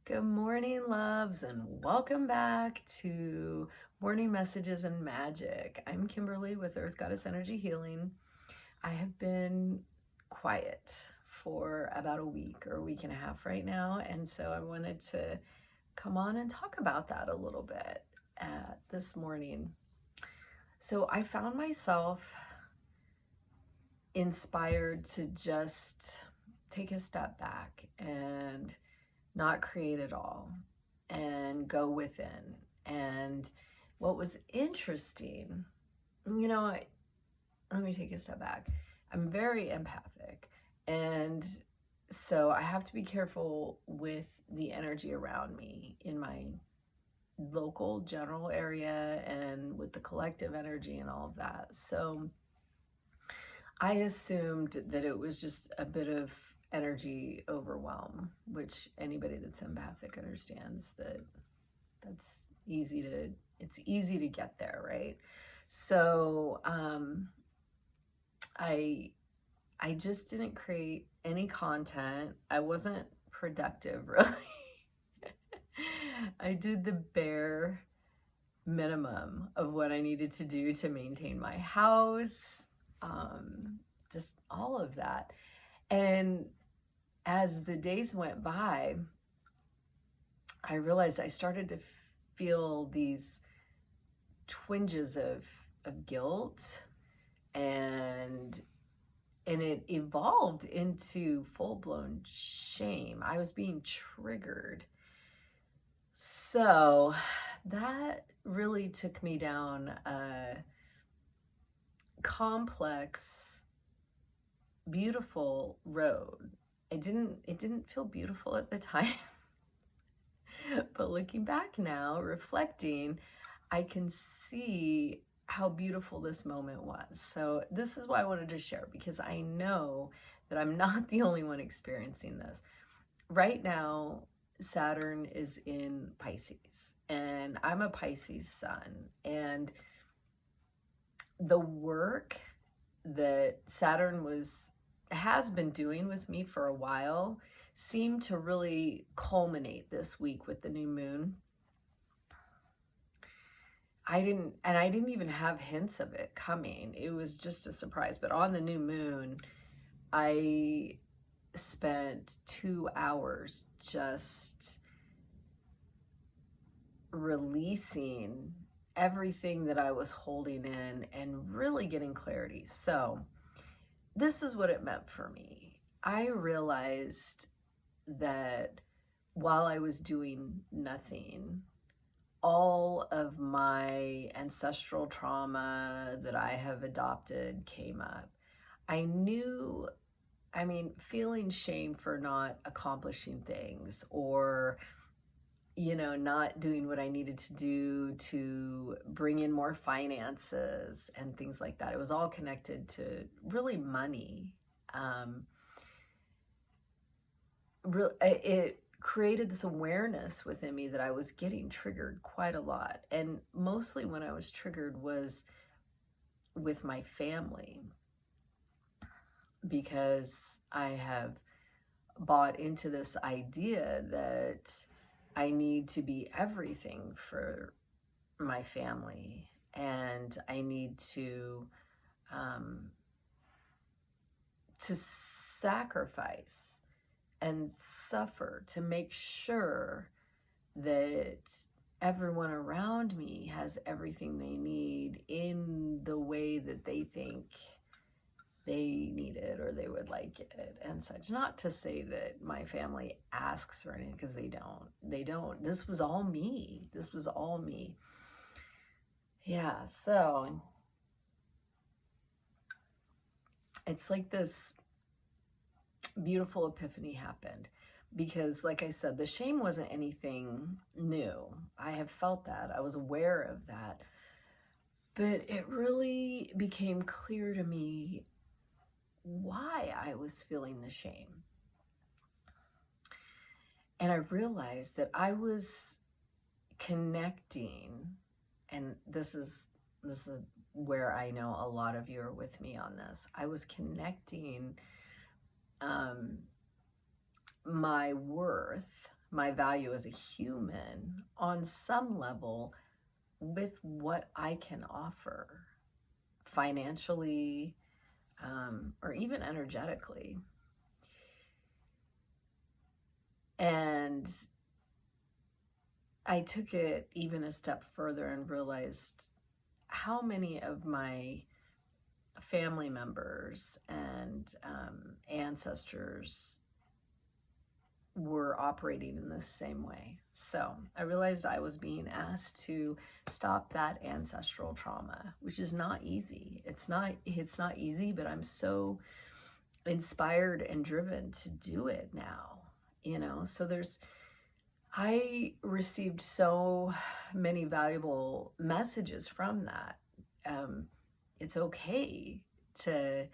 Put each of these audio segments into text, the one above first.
Good morning, loves, and welcome back to Morning Messages and Magic. I'm Kimberly with Earth Goddess Energy Healing. I have been quiet for about a week or a week and a half right now, and so I wanted to come on and talk about that a little bit this morning. So I found myself inspired to just take a step back and not create it all and go within. And what was interesting, let me take a step back. I'm very empathic, and so I have to be careful with the energy around me in my local general area and with the collective energy and all of that. So I assumed that it was just a bit of energy overwhelm, which anybody that's empathic understands that it's easy to get there, right? So I just didn't create any content. I wasn't productive, really. I did the bare minimum of what I needed to do to maintain my house, just all of that. And as the days went by, I realized I started to feel these twinges of guilt, and it evolved into full-blown shame. I was being triggered. So that really took me down a complex, beautiful road. It didn't feel beautiful at the time. But looking back now, reflecting, I can see how beautiful this moment was. So this is why I wanted to share, because I know that I'm not the only one experiencing this. Right now, Saturn is in Pisces, and I'm a Pisces sun, and the work that Saturn has been doing with me for a while seemed to really culminate this week with the new moon. I didn't even have hints of it coming. It was just a surprise. But on the new moon, I spent 2 hours just releasing everything that I was holding in and really getting clarity. So this is what it meant for me. I realized that while I was doing nothing, all of my ancestral trauma that I have adopted came up. Feeling shame for not accomplishing things, or not doing what I needed to do to bring in more finances and things like that. It was all connected to really money. It created this awareness within me that I was getting triggered quite a lot. And mostly when I was triggered was with my family, because I have bought into this idea that I need to be everything for my family, and I need to sacrifice and suffer to make sure that everyone around me has everything they need in the way that they think they need it or they would like it and such. Not to say that my family asks for anything, because they don't. This was all me. Yeah, so it's like this beautiful epiphany happened, because like I said, the shame wasn't anything new. I have felt that. I was aware of that. But it really became clear to me why I was feeling the shame. And I realized that I was connecting, and this is where I know a lot of you are with me on this. I was connecting my worth my value as a human on some level with what I can offer financially, or even energetically. And I took it even a step further and realized how many of my family members and ancestors were operating in the same way. So I realized I was being asked to stop that ancestral trauma, which is not easy. It's not easy, but I'm so inspired and driven to do it now, you know. So I received so many valuable messages from that. It's okay to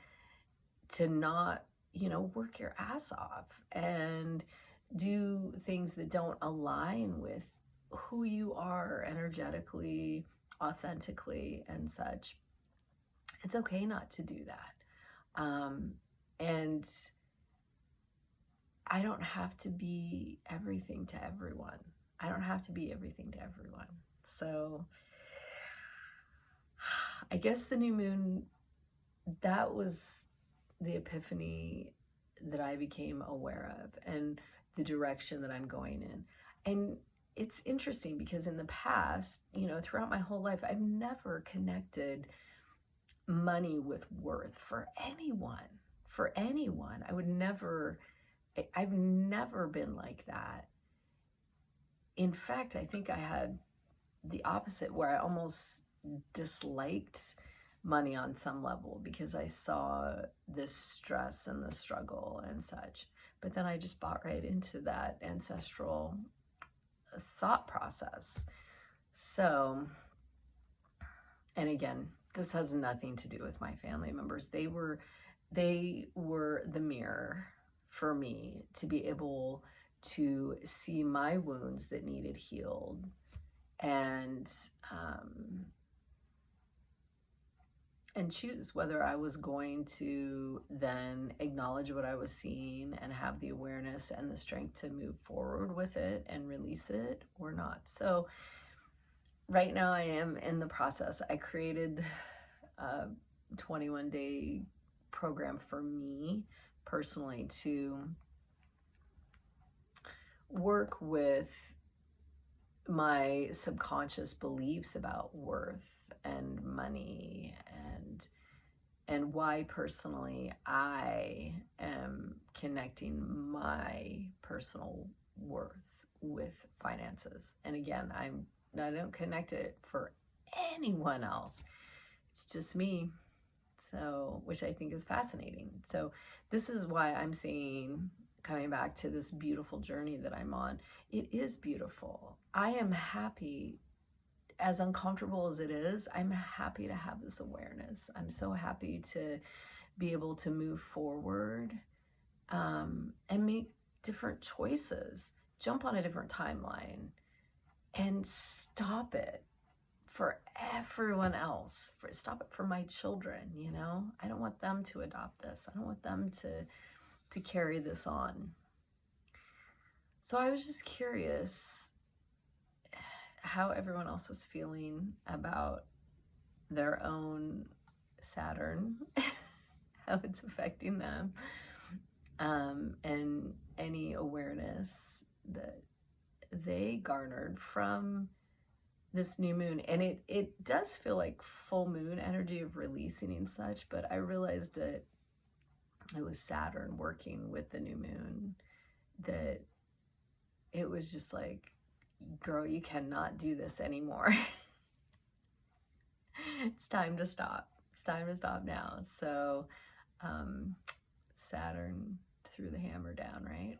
not, you know, work your ass off and do things that don't align with who you are energetically, authentically, and such. It's okay not to do that. And I don't have to be everything to everyone. I don't have to be everything to everyone. So I guess the new moon, that was the epiphany that I became aware of and the direction that I'm going in. And it's interesting because in the past, you know, throughout my whole life, I've never connected money with worth for anyone. I've never been like that. In fact, I think I had the opposite, where I almost disliked money on some level because I saw this stress and the struggle and such. But then I just bought right into that ancestral thought process. So, and again, this has nothing to do with my family members. They were the mirror for me to be able to see my wounds that needed healed, and choose whether I was going to then acknowledge what I was seeing and have the awareness and the strength to move forward with it and release it or not. So right now I am in the process. I created a 21-day program for me personally to work with my subconscious beliefs about worth and money and why personally I am connecting my personal worth with finances. And again, I don't connect it for anyone else. It's just me. So, which I think is fascinating. So this is why I'm saying, coming back to this beautiful journey that I'm on, it is beautiful. I am happy, as uncomfortable as it is, I'm happy to have this awareness. I'm so happy to be able to move forward and make different choices, jump on a different timeline, and stop it for everyone else. Stop it for my children, you know? I don't want them to adopt this. I don't want them to carry this on. So I was just curious how everyone else was feeling about their own Saturn, how it's affecting them, and any awareness that they garnered from this new moon. And it does feel like full moon energy of releasing and such, but I realized that it was Saturn working with the new moon, that it was just like, girl, you cannot do this anymore. It's time to stop. It's time to stop now. So Saturn threw the hammer down, right?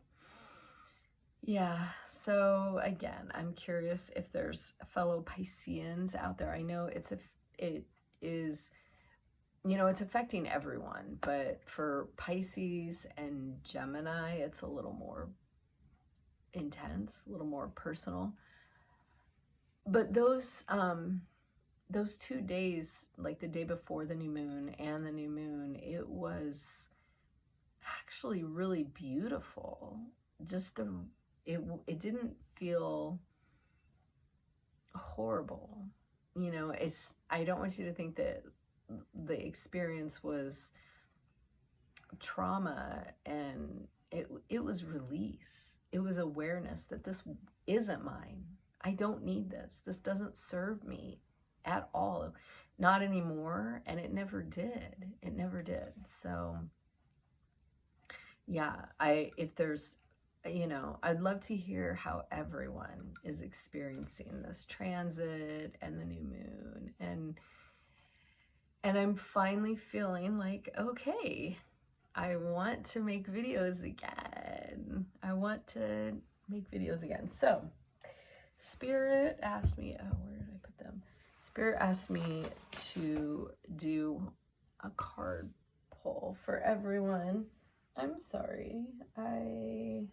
Yeah. So again, I'm curious if there's fellow Pisceans out there. I know it is, you know, it's affecting everyone, but for Pisces and Gemini, it's a little more intense, a little more personal. But those 2 days, like the day before the new moon and the new moon, it was actually really beautiful. Just it didn't feel horrible. You know, I don't want you to think that the experience was trauma, and it was release. It was awareness that this isn't mine. I don't need this. This doesn't serve me at all. Not anymore. And it never did. It never did. So yeah, if there's, you know, I'd love to hear how everyone is experiencing this transit and the new moon. And I'm finally feeling like, okay, I want to make videos again. I want to make videos again. So Spirit asked me, oh, where did I put them? Spirit asked me to do a card pull for everyone. I'm sorry. I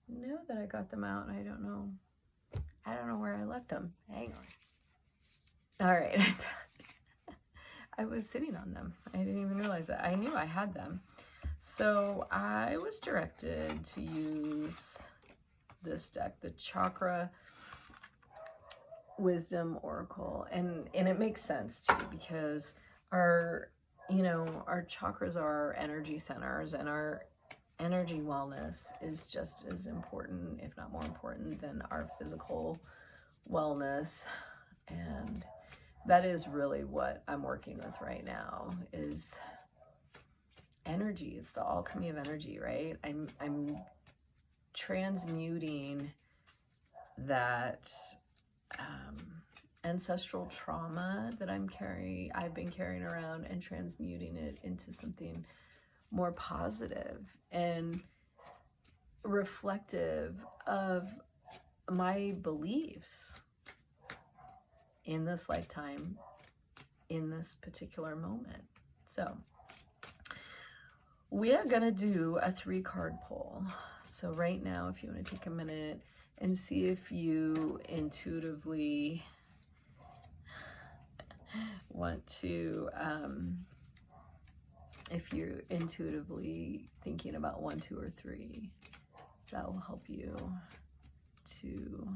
know that I got them out, and I don't know where I left them. Hang on. All right. I was sitting on them. I didn't even realize that. I knew I had them. So I was directed to use this deck, the Chakra Wisdom Oracle. And it makes sense too, because our chakras are our energy centers, and our energy wellness is just as important, if not more important, than our physical wellness. And that is really what I'm working with right now, is energy. It's the alchemy of energy, right? I'm transmuting that ancestral trauma that I've been carrying around, and transmuting it into something more positive and reflective of my beliefs in this lifetime, in this particular moment. So we are gonna do a 3-card pull. So right now, if you want to take a minute and see if you intuitively want to, if you're intuitively thinking about 1, 2, or 3, that will help you to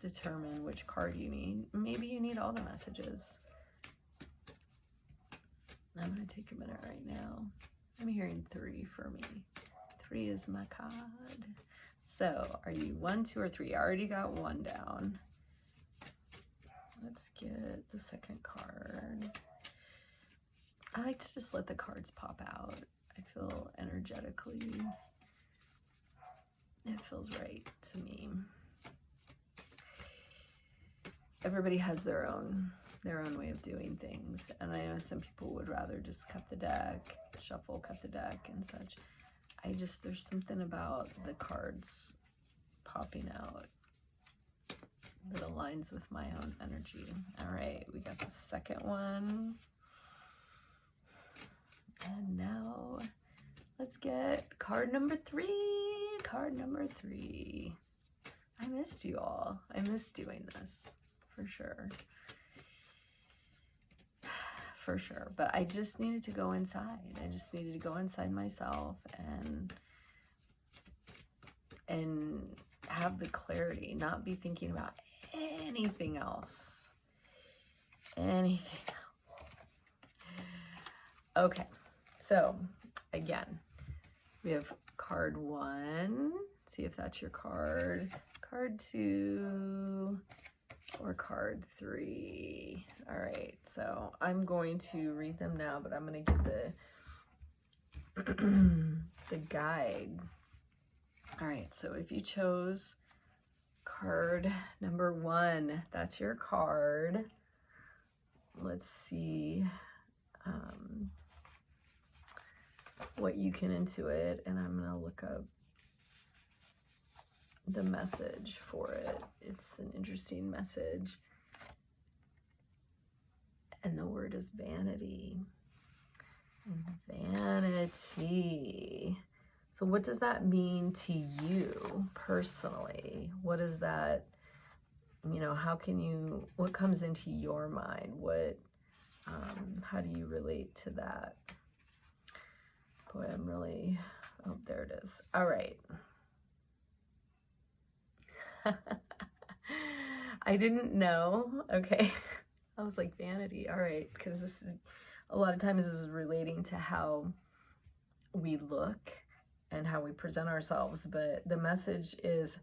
determine which card you need. Maybe you need all the messages. I'm going to take a minute right now. I'm hearing 3 for me. 3 is my card. So are you 1, 2, or 3? I already got 1 down. Let's get the 2nd card. I like to just let the cards pop out. I feel energetically, it feels right to me. Everybody has their own way of doing things, and I know some people would rather just cut the deck, shuffle, cut the deck, and such. There's something about the cards popping out that aligns with my own energy. All right, we got the 2nd one. And now let's get card number 3. Card number 3. I missed you all. I missed doing this, for sure. For sure. But I just needed to go inside. I just needed to go inside myself and have the clarity, not be thinking about anything else. Anything else. Okay. So again, we have card 1. See if that's your card. Card 2. Or card 3. All right, so I'm going to read them now, but I'm going to get the guide. All right, so if you chose card number 1, that's your card. Let's see what you can intuit, and I'm going to look up the message for it. It's an interesting message. And the word is vanity. Vanity. So what does that mean to you personally? What is that, what comes into your mind? How do you relate to that? Boy, oh, there it is. All right. I didn't know. Okay. I was like, vanity. All right. Because this is, a lot of times this is relating to how we look and how we present ourselves. But the message is,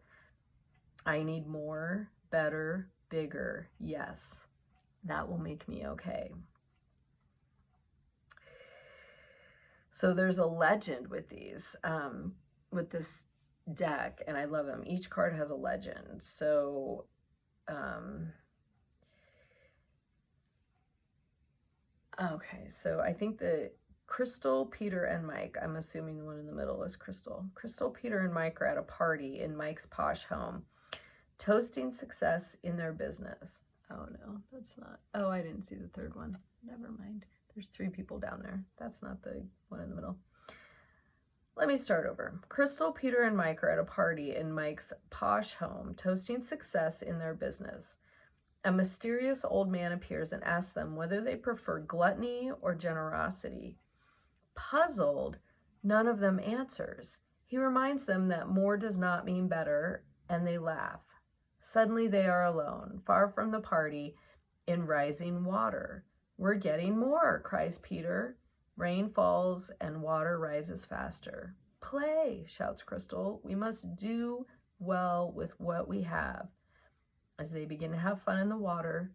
I need more, better, bigger. Yes. That will make me okay. So there's a legend with these, with this deck, and I love them. Each card has a legend. So, okay, so I think that Crystal, Peter, and Mike, I'm assuming the one in the middle is Crystal. Crystal, Peter, and Mike are at a party in Mike's posh home, toasting success in their business. Oh no, that's not, oh, I didn't see the third one. Never mind. There's 3 people down there. That's not the one in the middle. Let me start over. Crystal, Peter, and Mike are at a party in Mike's posh home, toasting success in their business. A mysterious old man appears and asks them whether they prefer gluttony or generosity. Puzzled, none of them answers. He reminds them that more does not mean better, and they laugh. Suddenly they are alone, far from the party, in rising water. We're getting more, cries Peter. Rain falls and water rises faster. Play, shouts Crystal. We must do well with what we have. As they begin to have fun in the water,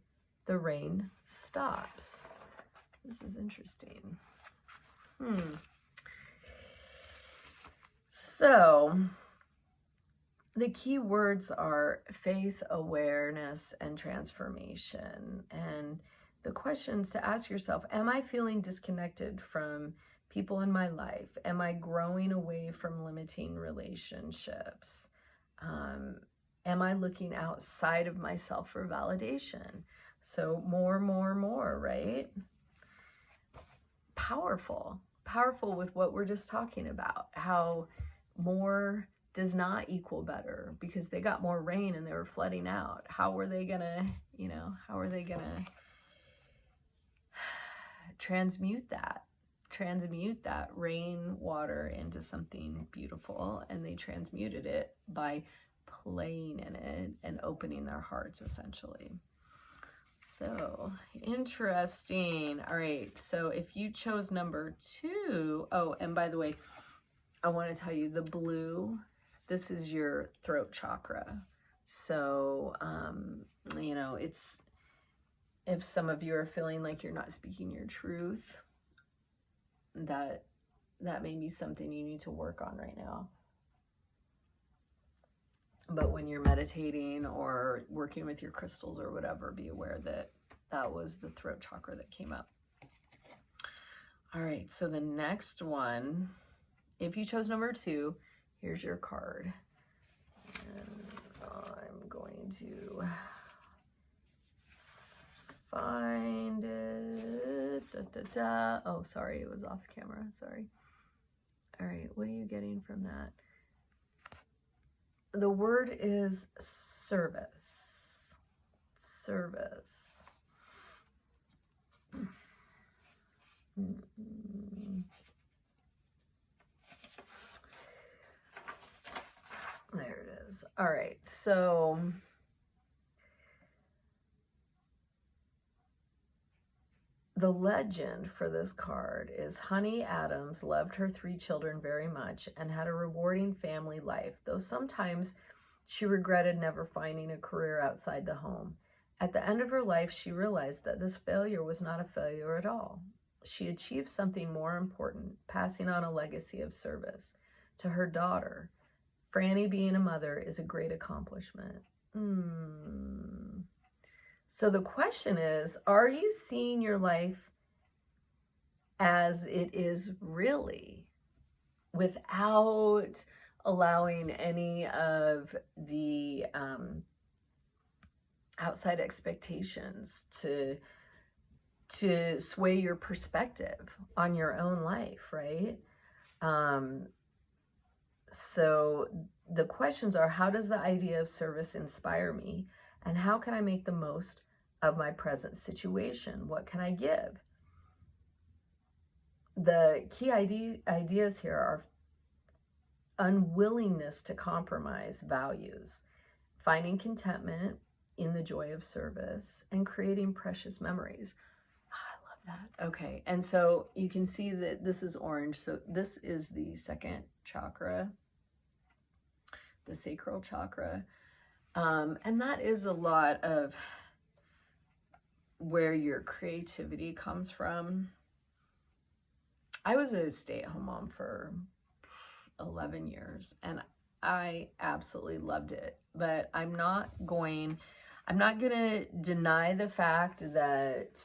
the rain stops. This is interesting. So, the key words are faith, awareness, and transformation. And the questions to ask yourself, am I feeling disconnected from people in my life? Am I growing away from limiting relationships? Am I looking outside of myself for validation? So more, right? Powerful with what we're just talking about, how more does not equal better because they got more rain and they were flooding out. How were they gonna, transmute that rain water into something beautiful? And they transmuted it by playing in it and opening their hearts, essentially. So interesting. All right, so if you chose number 2, oh, and by the way, I want to tell you, the blue, this is your throat chakra. So it's, if some of you are feeling like you're not speaking your truth, that may be something you need to work on right now. But when you're meditating or working with your crystals or whatever, be aware that that was the throat chakra that came up. All right, so the next one, if you chose number 2, here's your card. And I'm going to find it. Oh, sorry, it was off camera. Sorry. All right, what are you getting from that? The word is service. Service. There it is. All right, so the legend for this card is Honey Adams loved her 3 children very much and had a rewarding family life, though sometimes she regretted never finding a career outside the home. At the end of her life, she realized that this failure was not a failure at all. She achieved something more important, passing on a legacy of service to her daughter. Franny being a mother is a great accomplishment. So the question is, are you seeing your life as it is really, without allowing any of the outside expectations to sway your perspective on your own life, right? So the questions are, how does the idea of service inspire me? And how can I make the most of my present situation? What can I give? The key ideas here are unwillingness to compromise values, finding contentment in the joy of service, and creating precious memories. I love that. Okay, and so you can see that this is orange. So this is the second chakra, the sacral chakra. And that is a lot of where your creativity comes from. I was a stay-at-home mom for 11 years, and I absolutely loved it. But I'm not going to deny the fact that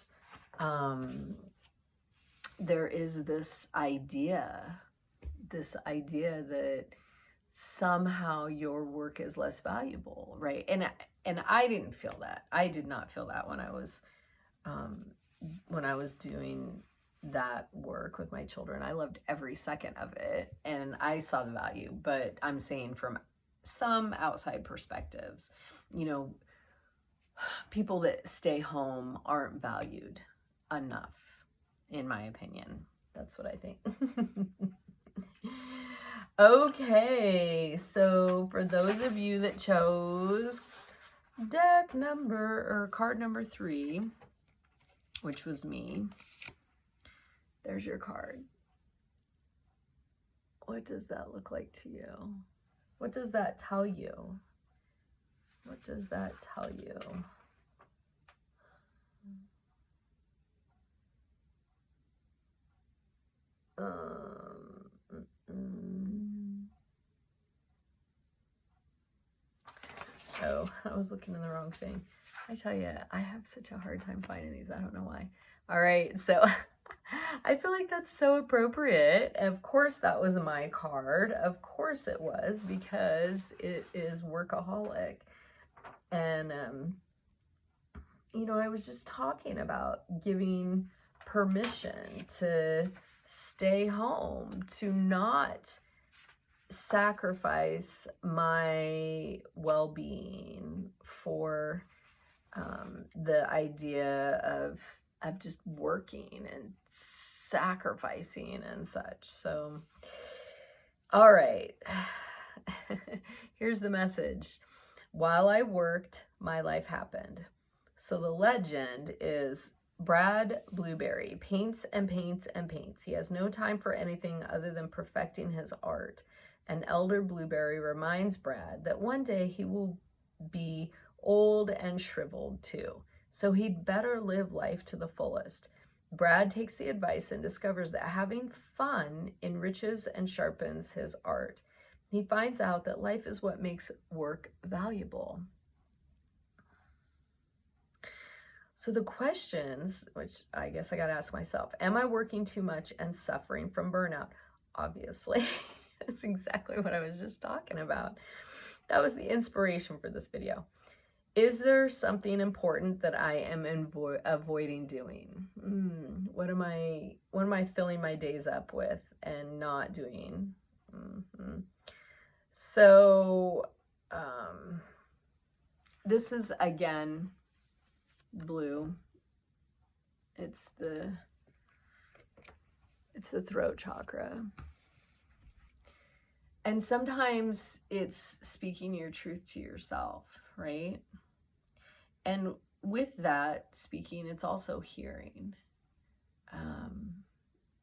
there is this idea that somehow your work is less valuable, right? And I didn't feel that. I did not feel that when I was doing that work with my children. I loved every second of it, and I saw the value. But I'm saying from some outside perspectives, you know, people that stay home aren't valued enough, in my opinion. That's what I think. Okay, so for those of you that chose card number 3, which was me, there's your card. What does that look like to you? What does that tell you? What does that tell you? Oh, I was looking in the wrong thing. I tell you, I have such a hard time finding these. I don't know why. All right, so I feel like that's so appropriate. Of course, that was my card. Of course it was, because it is workaholic. And, you know, I was just talking about giving permission to stay home, to not sacrifice my well-being for the idea of just working and sacrificing and such. So, all right, here's the message. While I worked, my life happened. So the legend is Brad Blueberry paints and paints and paints. He has no time for anything other than perfecting his art. An elder Blueberry reminds Brad that one day he will be old and shriveled too, so he'd better live life to the fullest. Brad takes the advice and discovers that having fun enriches and sharpens his art. He finds out that life is what makes work valuable. So the questions, which I guess I got to ask myself, am I working too much and suffering from burnout? Obviously. That's exactly what I was just talking about. That was the inspiration for this video. Is there something important that I am avoiding doing? What am I filling my days up with and not doing? So this is, again, blue. It's the throat chakra. And sometimes it's speaking your truth to yourself, right? And with that speaking, it's also hearing.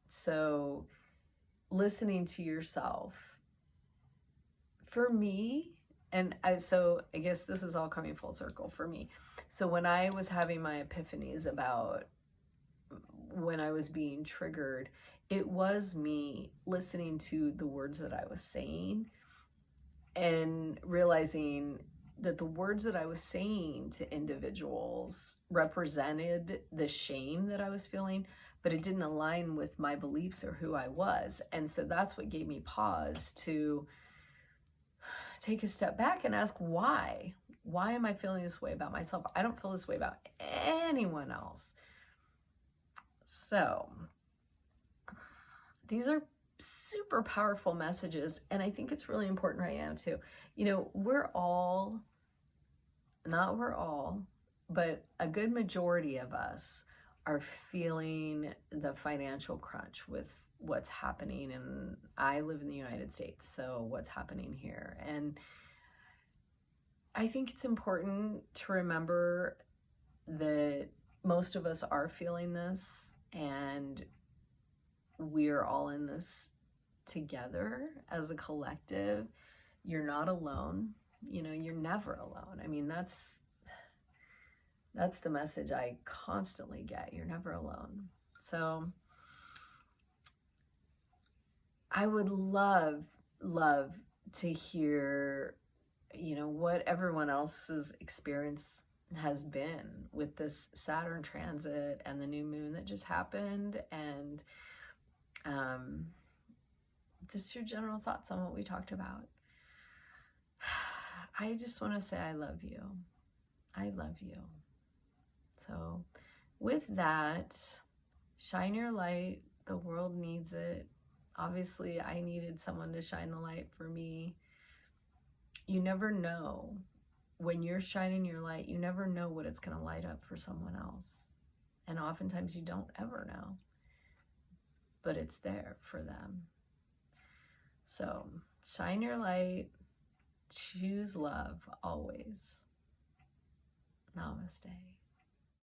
So listening to yourself. For me, so I guess this is all coming full circle for me. So when I was having my epiphanies about when I was being triggered, it was me listening to the words that I was saying and realizing that the words that I was saying to individuals represented the shame that I was feeling, but it didn't align with my beliefs or who I was. And so that's what gave me pause to take a step back and ask why. Why am I feeling this way about myself? I don't feel this way about anyone else. So these are super powerful messages, and I think it's really important right now too. You know, but a good majority of us are feeling the financial crunch with what's happening, and I live in the United States, so what's happening here. And I think it's important to remember that most of us are feeling this, and we're all in this together as a collective. You're not alone. You know, you're never alone. I mean, that's the message I constantly get. You're never alone. So I would love to hear, you know, what everyone else's experience has been with this Saturn transit and the new moon that just happened, and just your general thoughts on what we talked about. I just want to say I love you. I love you. So with that, shine your light. The world needs it. Obviously, I needed someone to shine the light for me. You never know. When you're shining your light, you never know what it's going to light up for someone else. And oftentimes you don't ever know. But it's there for them. So shine your light. Choose love always. Namaste.